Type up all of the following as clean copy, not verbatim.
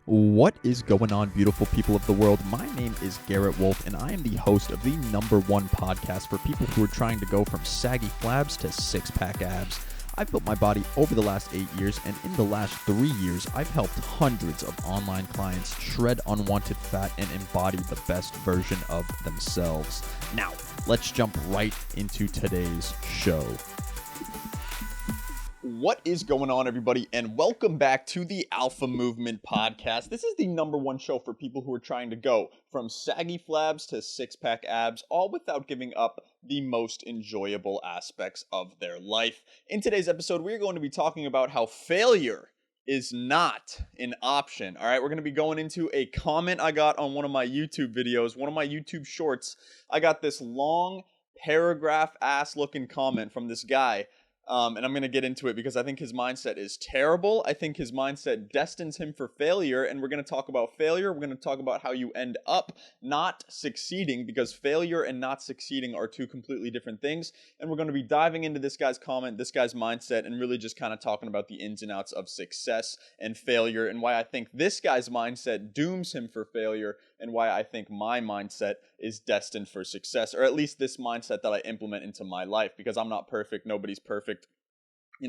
What is going on, beautiful people of the world? My name is Garrett Wolf, and I am the host of the #1 podcast for people who are trying to go from saggy flabs to six-pack abs. I've built my body over the last 8 years, and in the last 3 years, I've helped hundreds of online clients shred unwanted fat and embody the best version of themselves. Now, let's jump right into today's show. What is going on, everybody, and welcome back to the Alpha Movement Podcast. This is the #1 show for people who are trying to go from saggy flabs to six-pack abs, all without giving up the most enjoyable aspects of their life. In today's episode, we're going to be talking about how failure is not an option. All right, we're going to be going into a comment I got on one of my YouTube videos, one of my YouTube shorts. I got this long paragraph-ass looking comment from this guy. And I'm going to get into it because I think his mindset is terrible. I think his mindset destines him for failure. And we're going to talk about failure. We're going to talk about how you end up not succeeding, because failure and not succeeding are two completely different things. And we're going to be diving into this guy's comment, this guy's mindset, and really just kind of talking about the ins and outs of success and failure, and why I think this guy's mindset dooms him for failure, and why I think my mindset is destined for success, or at least this mindset that I implement into my life, because I'm not perfect. Nobody's perfect.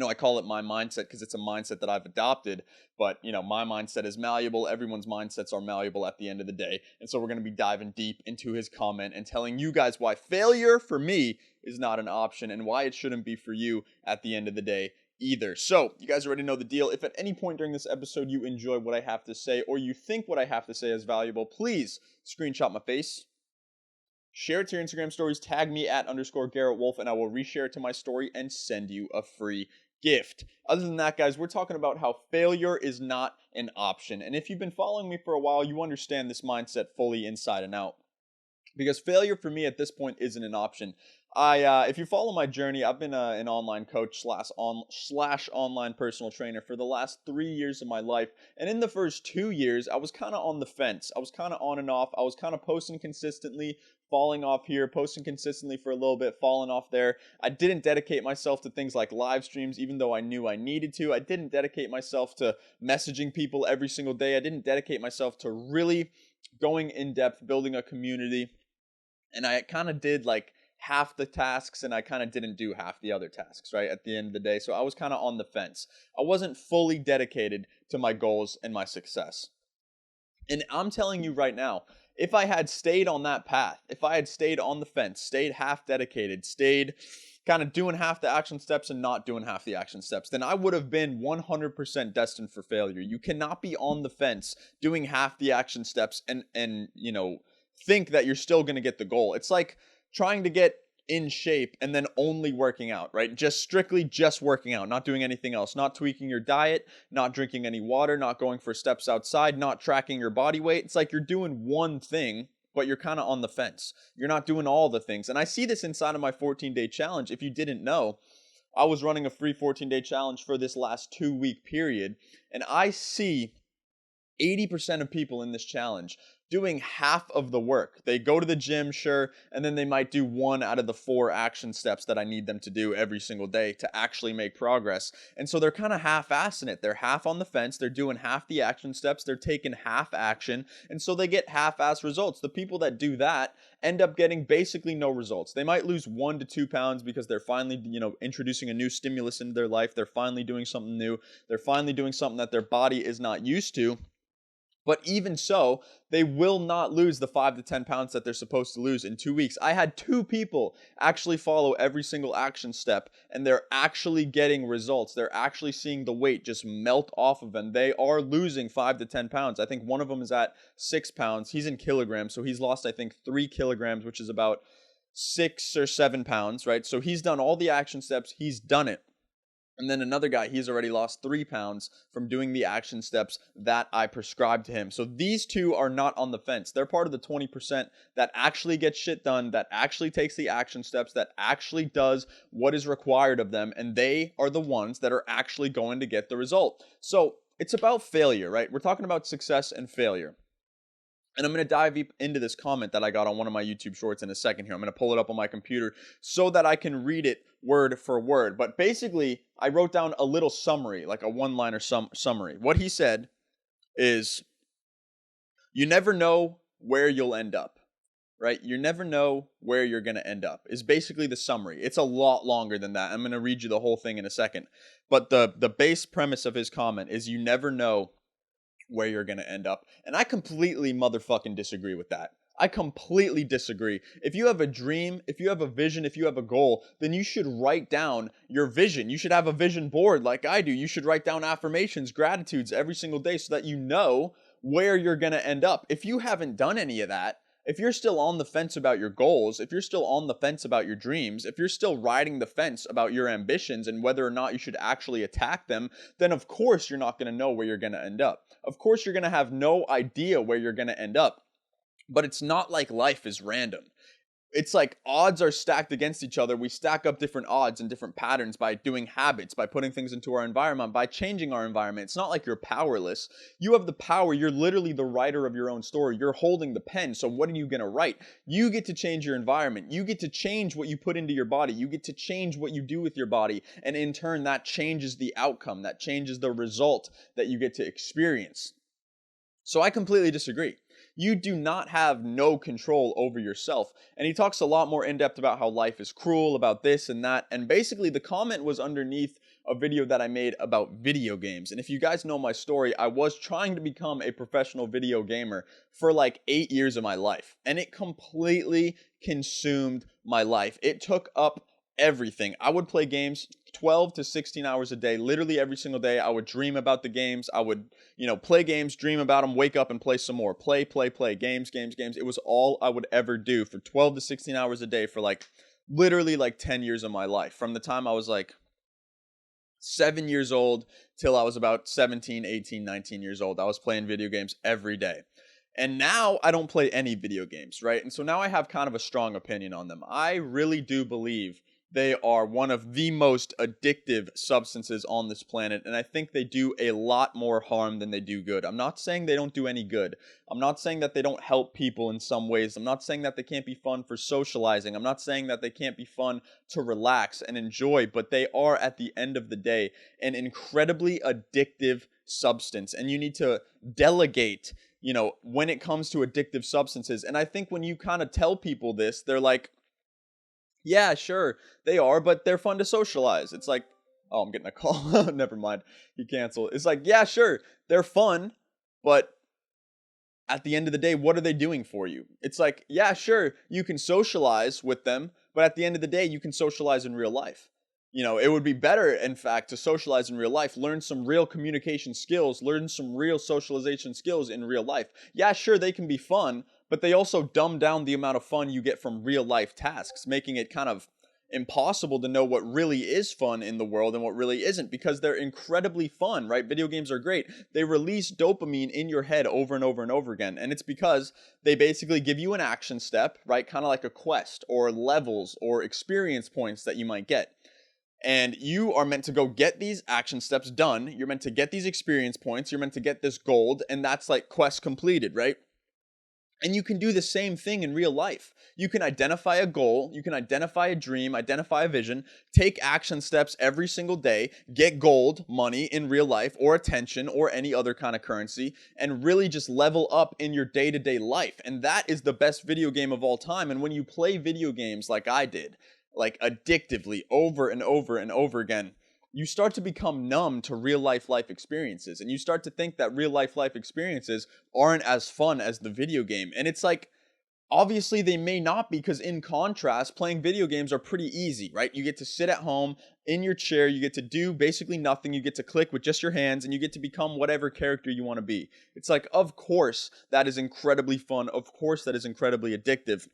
I call it my mindset because it's a mindset that I've adopted, but, my mindset is malleable. Everyone's mindsets are malleable at the end of the day. And so we're going to be diving deep into his comment and telling you guys why failure for me is not an option and why it shouldn't be for you at the end of the day either. So you guys already know the deal. If at any point during this episode you enjoy what I have to say, or you think what I have to say is valuable, please screenshot my face, share it to your Instagram stories, tag me at _Garrett Wolf, and I will reshare it to my story and send you a free gift. Other than that, guys, we're talking about how failure is not an option. And if you've been following me for a while, you understand this mindset fully inside and out. Because failure for me at this point isn't an option. If you follow my journey, I've been an online coach slash online personal trainer for the last 3 years of my life. And in the first 2 years, I was kind of on the fence. I was kind of on and off. I was kind of posting consistently, falling off here, posting consistently for a little bit, falling off there. I didn't dedicate myself to things like live streams, even though I knew I needed to. I didn't dedicate myself to messaging people every single day. I didn't dedicate myself to really going in depth, building a community. And I kind of did like half the tasks, and I kind of didn't do half the other tasks, right, at the end of the day. So I was kind of on the fence. I wasn't fully dedicated to my goals and my success. And I'm telling you right now, if I had stayed on that path, if I had stayed on the fence, stayed half dedicated, stayed kind of doing half the action steps and not doing half the action steps, then I would have been 100% destined for failure. You cannot be on the fence doing half the action steps and think that you're still going to get the goal. It's like trying to get in shape and then only working out, right? Strictly working out, not doing anything else, not tweaking your diet, not drinking any water, not going for steps outside, not tracking your body weight. It's like you're doing one thing, but you're kind of on the fence. You're not doing all the things. And I see this inside of my 14-day challenge. If you didn't know, I was running a free 14-day challenge for this last 2-week period, and I see 80% of people in this challenge doing half of the work. They go to the gym, sure, and then they might do 1 out of the 4 action steps that I need them to do every single day to actually make progress. And so they're kind of half-assing it. They're half on the fence. They're doing half the action steps. They're taking half action. And so they get half-ass results. The people that do that end up getting basically no results. They might lose 1 to 2 pounds because they're finally, introducing a new stimulus into their life. They're finally doing something new. They're finally doing something that their body is not used to. But even so, they will not lose the 5 to 10 pounds that they're supposed to lose in 2 weeks. I had 2 people actually follow every single action step, and they're actually getting results. They're actually seeing the weight just melt off of them. They are losing 5 to 10 pounds. I think one of them is at 6 pounds. He's in kilograms, so he's lost, I think, 3 kilograms, which is about 6 or 7 pounds, right? So he's done all the action steps. He's done it. And then another guy, he's already lost 3 pounds from doing the action steps that I prescribed to him. So these two are not on the fence. They're part of the 20% that actually gets shit done, that actually takes the action steps, that actually does what is required of them. And they are the ones that are actually going to get the result. So it's about failure, right? We're talking about success and failure. And I'm going to dive deep into this comment that I got on one of my YouTube shorts in a second here. I'm going to pull it up on my computer so that I can read it word for word. But basically, I wrote down a little summary, like a one-liner summary. What he said is, You never know where you'll end up, right? You never know where you're going to end up is basically the summary. It's a lot longer than that. I'm going to read you the whole thing in a second. But the base premise of his comment is you never know where you're going to end up. And I completely motherfucking disagree with that. I completely disagree. If you have a dream, if you have a vision, if you have a goal, then you should write down your vision. You should have a vision board like I do. You should write down affirmations, gratitudes every single day so that you know where you're going to end up. If you haven't done any of that, if you're still on the fence about your goals, if you're still on the fence about your dreams, if you're still riding the fence about your ambitions and whether or not you should actually attack them, then of course you're not going to know where you're going to end up. Of course you're going to have no idea where you're going to end up. But it's not like life is random. It's like odds are stacked against each other. We stack up different odds and different patterns by doing habits, by putting things into our environment, by changing our environment. It's not like you're powerless. You have the power. You're literally the writer of your own story. You're holding the pen. So what are you going to write? You get to change your environment. You get to change what you put into your body. You get to change what you do with your body. And in turn, that changes the outcome. That changes the result that you get to experience. So I completely disagree. You do not have no control over yourself. And he talks a lot more in depth about how life is cruel, about this and that. And basically the comment was underneath a video that I made about video games. And if you guys know my story, I was trying to become a professional video gamer for like 8 years of my life. And it completely consumed my life. It took up everything. I would play games 12 to 16 hours a day, literally every single day. I would dream about the games. I would, play games, dream about them, wake up and play some more. Play, games. It was all I would ever do for 12 to 16 hours a day for literally 10 years of my life. From the time I was 7 years old till I was about 17, 18, 19 years old. I was playing video games every day. And now I don't play any video games, right? And so now I have kind of a strong opinion on them. I really do believe they are one of the most addictive substances on this planet, and I think they do a lot more harm than they do good. I'm not saying they don't do any good. I'm not saying that they don't help people in some ways. I'm not saying that they can't be fun for socializing. I'm not saying that they can't be fun to relax and enjoy, but they are, at the end of the day, an incredibly addictive substance, and you need to delegate, when it comes to addictive substances. And I think when you kind of tell people this, they're like, yeah, sure, they are, but they're fun to socialize. It's like, oh, I'm getting a call. Never mind. He canceled. It's like, yeah, sure, they're fun, but at the end of the day, what are they doing for you? It's like, yeah, sure, you can socialize with them, but at the end of the day, you can socialize in real life. It would be better, in fact, to socialize in real life, learn some real communication skills, learn some real socialization skills in real life. Yeah, sure, they can be fun, but they also dumb down the amount of fun you get from real life tasks, making it kind of impossible to know what really is fun in the world and what really isn't, because they're incredibly fun, right? Video games are great. They release dopamine in your head over and over and over again. And it's because they basically give you an action step, right? Kind of like a quest or levels or experience points that you might get. And you are meant to go get these action steps done. You're meant to get these experience points. You're meant to get this gold. And that's like quest completed, right? And you can do the same thing in real life. You can identify a goal, you can identify a dream, identify a vision, take action steps every single day, get gold, money in real life, or attention, or any other kind of currency, and really just level up in your day-to-day life. And that is the best video game of all time. And when you play video games like I did, like addictively over and over and over again, you start to become numb to real life experiences, and you start to think that real life experiences aren't as fun as the video game. And it's like, obviously they may not be, because in contrast, playing video games are pretty easy, right? You get to sit at home in your chair, you get to do basically nothing, you get to click with just your hands, and you get to become whatever character you want to be. It's like, of course that is incredibly fun, of course that is incredibly addictive.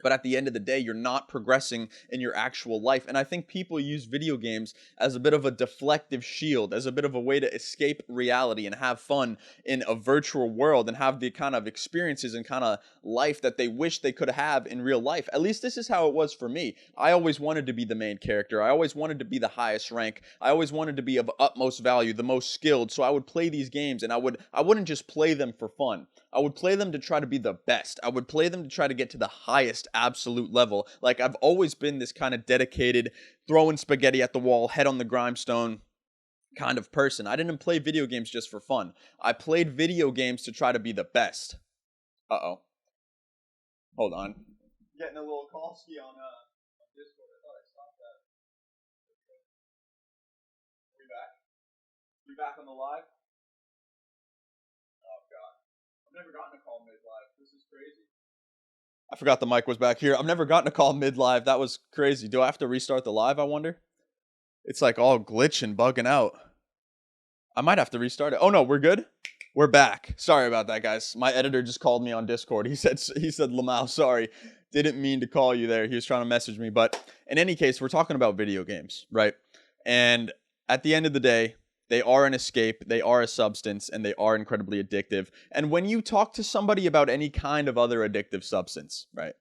But at the end of the day, you're not progressing in your actual life. And I think people use video games as a bit of a deflective shield, as a bit of a way to escape reality and have fun in a virtual world and have the kind of experiences and kind of life that they wish they could have in real life. At least this is how it was for me. I always wanted to be the main character. I always wanted to be the highest rank. I always wanted to be of utmost value, the most skilled. So I would play these games, and I wouldn't just play them for fun. I would play them to try to be the best. I would play them to try to get to the highest absolute level. Like, I've always been this kind of dedicated, throwing spaghetti at the wall, head on the grindstone, kind of person. I didn't play video games just for fun. I played video games to try to be the best. Uh-oh. Hold on. Getting a little callski on Discord. I thought I stopped that. Are we back? We back on the live? Oh, God. I've never gotten a call mid-live. This is crazy. I forgot the mic was back here. I've never gotten a call mid-live. That was crazy. Do I have to restart the live, I wonder? It's like all glitching, bugging out. I might have to restart it. Oh, no, we're good? We're back. Sorry about that, guys. My editor just called me on Discord. He said, Lamau, sorry. Didn't mean to call you there. He was trying to message me. But in any case, we're talking about video games, right? And at the end of the day, they are an escape, they are a substance, and they are incredibly addictive. And when you talk to somebody about any kind of other addictive substance, right?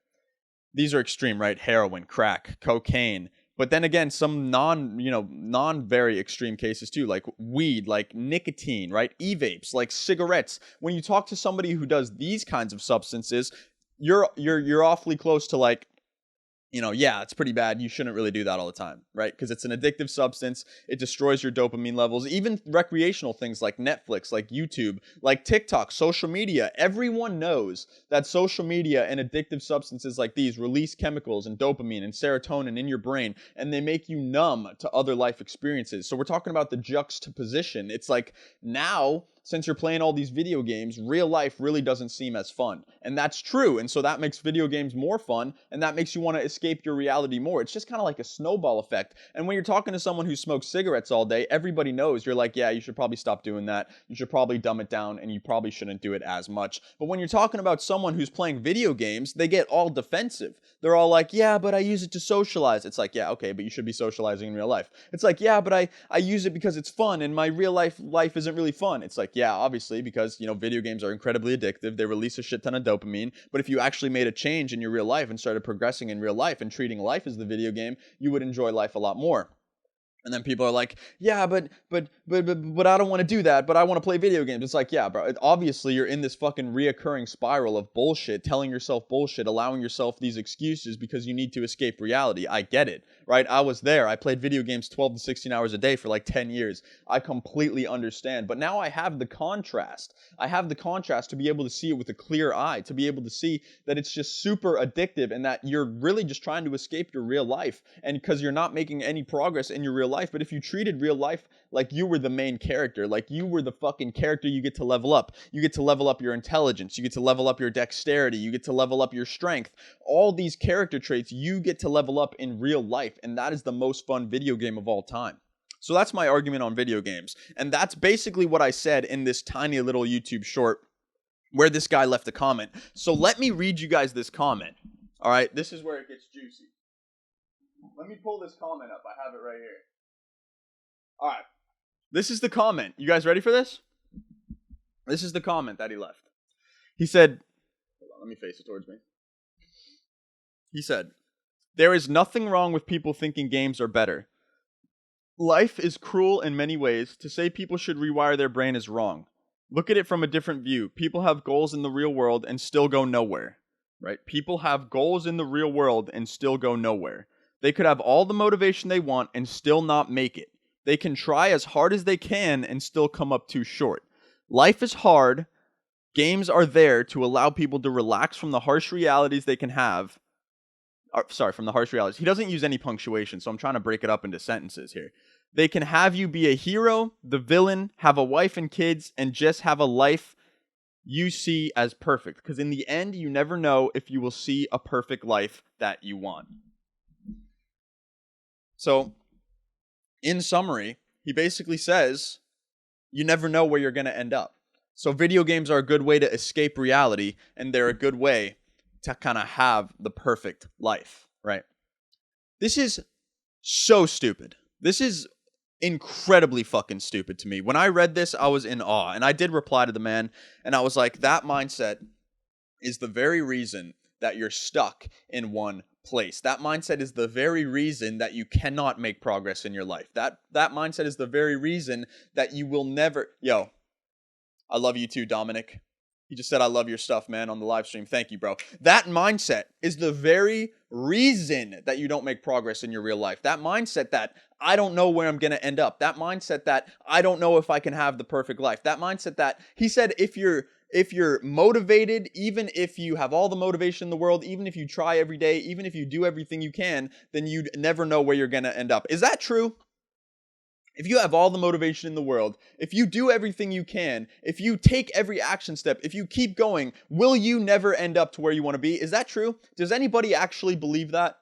These are extreme, right? Heroin, crack, cocaine. But then again, some non very extreme cases too, like weed, like nicotine, right? E-vapes, like cigarettes. When you talk to somebody who does these kinds of substances, you're awfully close to like, yeah, it's pretty bad. You shouldn't really do that all the time, right? Because it's an addictive substance. It destroys your dopamine levels. Even recreational things like Netflix, like YouTube, like TikTok, social media. Everyone knows that social media and addictive substances like these release chemicals and dopamine and serotonin in your brain, and they make you numb to other life experiences. So we're talking about the juxtaposition. It's like now, since you're playing all these video games, real life really doesn't seem as fun. And that's true. And so that makes video games more fun, and that makes you want to escape your reality more. It's just kind of like a snowball effect. And when you're talking to someone who smokes cigarettes all day, everybody knows. You're like, yeah, you should probably stop doing that. You should probably dumb it down, and you probably shouldn't do it as much. But when you're talking about someone who's playing video games, they get all defensive. They're all like, yeah, but I use it to socialize. It's like, yeah, okay, but you should be socializing in real life. It's like, yeah, but I use it because it's fun, and my real life isn't really fun. It's like, yeah, obviously, because, video games are incredibly addictive. They release a shit ton of dopamine. But if you actually made a change in your real life and started progressing in real life and treating life as the video game, you would enjoy life a lot more. And then people are like, yeah, but I don't want to do that, but I want to play video games. It's like, yeah, bro, obviously you're in this fucking reoccurring spiral of bullshit, telling yourself bullshit, allowing yourself these excuses because you need to escape reality. I get it, right? I was there. I played video games 12 to 16 hours a day for like 10 years. I completely understand. But now I have the contrast. I have the contrast to be able to see it with a clear eye, to be able to see that it's just super addictive and that you're really just trying to escape your real life. And because you're not making any progress in your real life. But if you treated real life like you were the main character, like you were the fucking character, you get to level up. You get to level up your intelligence. You get to level up your dexterity. You get to level up your strength. All these character traits you get to level up in real life. And that is the most fun video game of all time. So that's my argument on video games. And that's basically what I said in this tiny little YouTube short where this guy left a comment. So let me read you guys this comment. All right, this is where it gets juicy. Let me pull this comment up. I have it right here. All right, this is the comment. You guys ready for this? This is the comment that he left. He said, hold on, let me face it towards me. He said, there is nothing wrong with people thinking games are better. Life is cruel in many ways. To say people should rewire their brain is wrong. Look at it from a different view. People have goals in the real world and still go nowhere, right? People have goals in the real world and still go nowhere. They could have all the motivation they want and still not make it. They can try as hard as they can and still come up too short. Life is hard. Games are there to allow people to relax from the harsh realities they can have. From the harsh realities. He doesn't use any punctuation, so I'm trying to break it up into sentences here. They can have you be a hero, the villain, have a wife and kids, and just have a life you see as perfect. Because in the end, you never know if you will see a perfect life that you want. So, in summary, he basically says, you never know where you're going to end up. So video games are a good way to escape reality, and they're a good way to kind of have the perfect life, right? This is so stupid. This is incredibly fucking stupid to me. When I read this, I was in awe, and I did reply to the man, and I was like, that mindset is the very reason that you're stuck in one place. That mindset is the very reason that you cannot make progress in your life. That mindset is the very reason that you will never... Yo, I love you too, Dominic. He just said, I love your stuff, man, on the live stream. Thank you, bro. That mindset is the very reason that you don't make progress in your real life. That mindset that I don't know where I'm going to end up. That mindset that I don't know if I can have the perfect life. That mindset that he said if you're motivated, even if you have all the motivation in the world, even if you try every day, even if you do everything you can, then you'd never know where you're going to end up. Is that true? If you have all the motivation in the world, if you do everything you can, if you take every action step, if you keep going, will you never end up to where you want to be? Is that true? Does anybody actually believe that?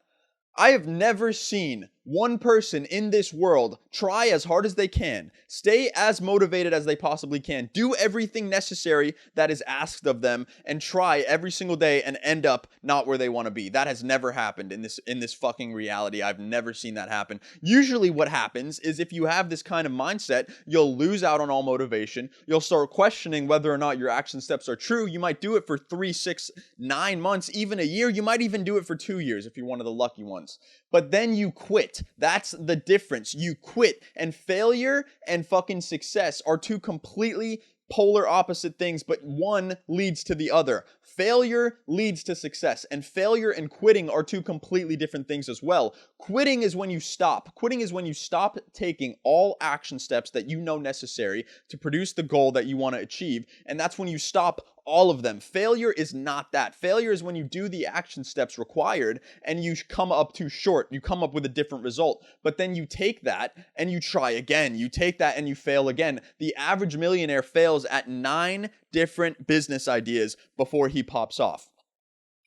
I have never seen one person in this world try as hard as they can, stay as motivated as they possibly can, do everything necessary that is asked of them, and try every single day and end up not where they want to be. That has never happened in this fucking reality. I've never seen that happen. Usually what happens is if you have this kind of mindset, you'll lose out on all motivation. You'll start questioning whether or not your action steps are true. You might do it for 3, 6, 9 months, even a year. You might even do it for 2 years if you're one of the lucky ones. But then you quit. That's the difference. You quit. And failure and fucking success are two completely polar opposite things, but one leads to the other. Failure leads to success, and failure and quitting are two completely different things as well. Quitting is when you stop. Quitting is when you stop taking all action steps that you know necessary to produce the goal that you want to achieve, and that's when you stop all of them. Failure is not that. Failure is when you do the action steps required and you come up too short. You come up with a different result. But then you take that and you try again. You take that and you fail again. The average millionaire fails at 9 different business ideas before he pops off.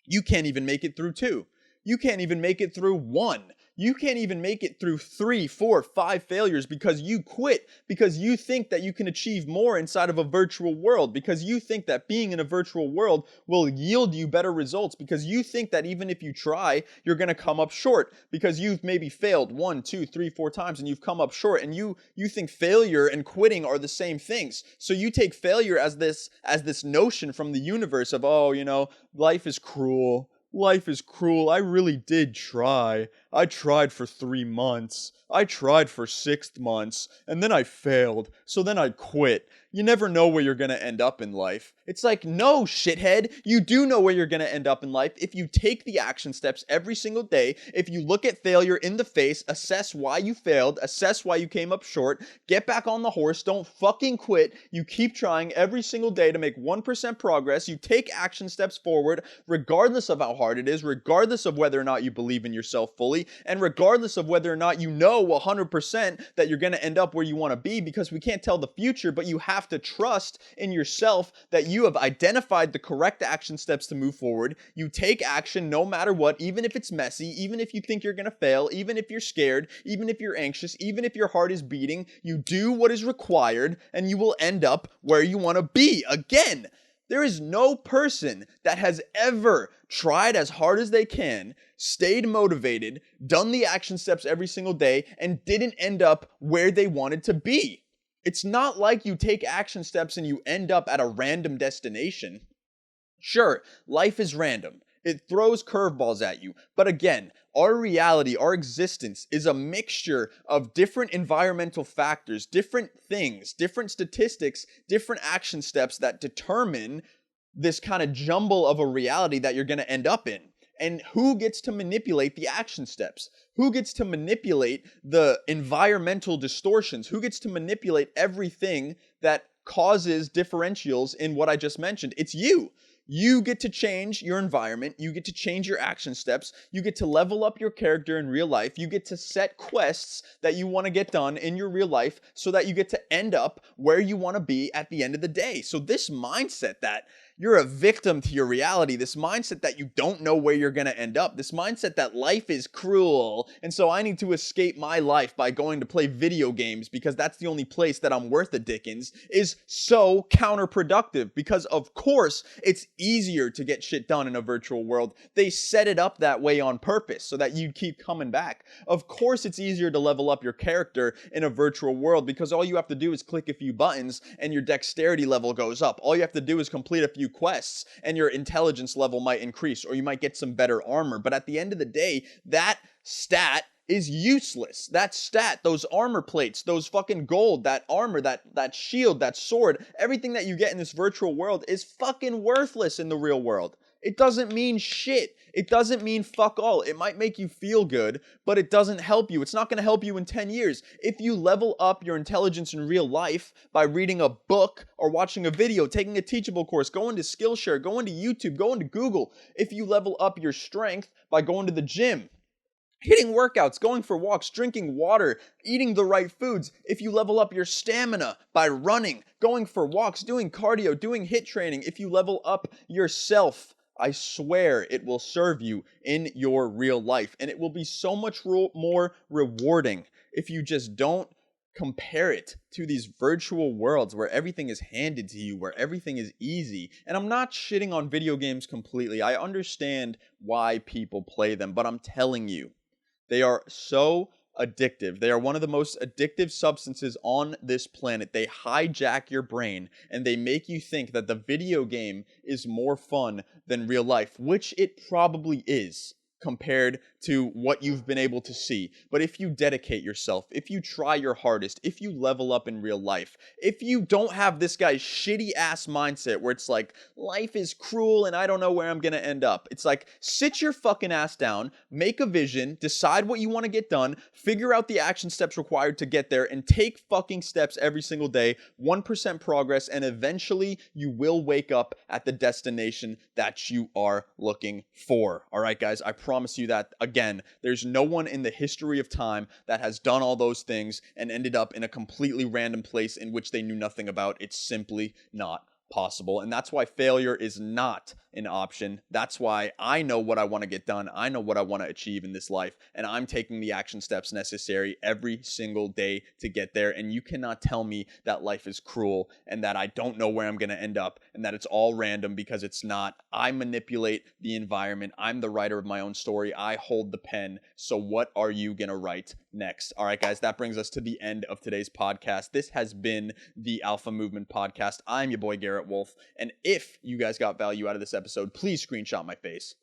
You can't even make it through 2. You can't even make it through 1. You can't even make it through 3, 4, 5 failures because you quit, because you think that you can achieve more inside of a virtual world, because you think that being in a virtual world will yield you better results, because you think that even if you try, you're going to come up short, because you've maybe failed 1, 2, 3, 4 times and you've come up short, and you think failure and quitting are the same things. So you take failure as this notion from the universe of, oh, life is cruel. Life is cruel. I really did try. I tried for 3 months. I tried for 6 months. And then I failed. So then I quit. You never know where you're going to end up in life. It's like, no, shithead. You do know where you're going to end up in life if you take the action steps every single day. If you look at failure in the face, assess why you failed, assess why you came up short, get back on the horse, don't fucking quit. You keep trying every single day to make 1% progress. You take action steps forward, regardless of how hard it is, regardless of whether or not you believe in yourself fully, and regardless of whether or not you know 100% that you're going to end up where you want to be, because we can't tell the future, but you have to trust in yourself that you have identified the correct action steps to move forward. You take action no matter what, even if it's messy, even if you think you're going to fail, even if you're scared, even if you're anxious, even if your heart is beating. You do what is required and you will end up where you want to be. Again, there is no person that has ever tried as hard as they can, stayed motivated, done the action steps every single day, and didn't end up where they wanted to be. It's not like you take action steps and you end up at a random destination. Sure, life is random. It throws curveballs at you. But again, our reality, our existence is a mixture of different environmental factors, different things, different statistics, different action steps that determine this kind of jumble of a reality that you're going to end up in. And who gets to manipulate the action steps? Who gets to manipulate the environmental distortions? Who gets to manipulate everything that causes differentials in what I just mentioned? It's you. You get to change your environment. You get to change your action steps. You get to level up your character in real life. You get to set quests that you want to get done in your real life so that you get to end up where you want to be at the end of the day. So this mindset that you're a victim to your reality, this mindset that you don't know where you're going to end up, this mindset that life is cruel, and so I need to escape my life by going to play video games because that's the only place that I'm worth a dickens, is so counterproductive, because of course it's easier to get shit done in a virtual world. They set it up that way on purpose so that you keep coming back. Of course it's easier to level up your character in a virtual world because all you have to do is click a few buttons and your dexterity level goes up. All you have to do is complete a few quests and your intelligence level might increase, or you might get some better armor. But at the end of the day, that stat is useless. That stat, those armor plates, those fucking gold, that armor, that shield, that sword, everything that you get in this virtual world is fucking worthless in the real world. It doesn't mean shit. It doesn't mean fuck all. It might make you feel good, but it doesn't help you. It's not going to help you in 10 years. If you level up your intelligence in real life by reading a book or watching a video, taking a teachable course, going to Skillshare, going to YouTube, going to Google, if you level up your strength by going to the gym, hitting workouts, going for walks, drinking water, eating the right foods, if you level up your stamina by running, going for walks, doing cardio, doing HIIT training, if you level up yourself, I swear it will serve you in your real life. And it will be so much more rewarding if you just don't compare it to these virtual worlds where everything is handed to you, where everything is easy. And I'm not shitting on video games completely. I understand why people play them, but I'm telling you, they are so addictive. They are one of the most addictive substances on this planet. They hijack your brain and they make you think that the video game is more fun than real life, which it probably is compared to what you've been able to see. But if you dedicate yourself, if you try your hardest, if you level up in real life, if you don't have this guy's shitty ass mindset where it's like, life is cruel and I don't know where I'm gonna end up. It's like, sit your fucking ass down, make a vision, decide what you want to get done, figure out the action steps required to get there, and take fucking steps every single day, 1% progress, and eventually you will wake up at the destination that you are looking for. All right, guys, I promise you that. Again, there's no one in the history of time that has done all those things and ended up in a completely random place in which they knew nothing about. It's simply not possible. And that's why failure is not an option. That's why I know what I want to get done. I know what I want to achieve in this life. And I'm taking the action steps necessary every single day to get there. And you cannot tell me that life is cruel and that I don't know where I'm going to end up and that it's all random, because it's not. I manipulate the environment. I'm the writer of my own story. I hold the pen. So what are you going to write next? All right, guys, that brings us to the end of today's podcast. This has been the Alpha Movement Podcast. I'm your boy, Garrett Wolf. And if you guys got value out of this episode, please screenshot my face,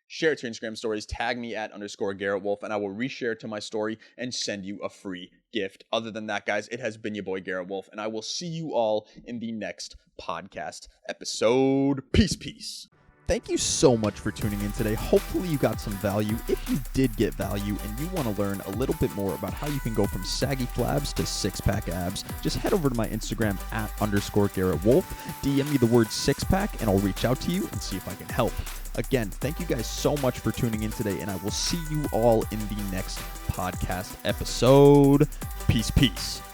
share it to your Instagram stories, tag me at _Garrett Wolf, and I will reshare it to my story and send you a free gift. Other than that, guys, it has been your boy, Garrett Wolf, and I will see you all in the next podcast episode. Peace. Thank you so much for tuning in today. Hopefully you got some value. If you did get value and you want to learn a little bit more about how you can go from saggy flabs to six-pack abs, just head over to my Instagram at _Garrett Wolf, DM me the word six-pack, and I'll reach out to you and see if I can help. Again, thank you guys so much for tuning in today, and I will see you all in the next podcast episode. Peace.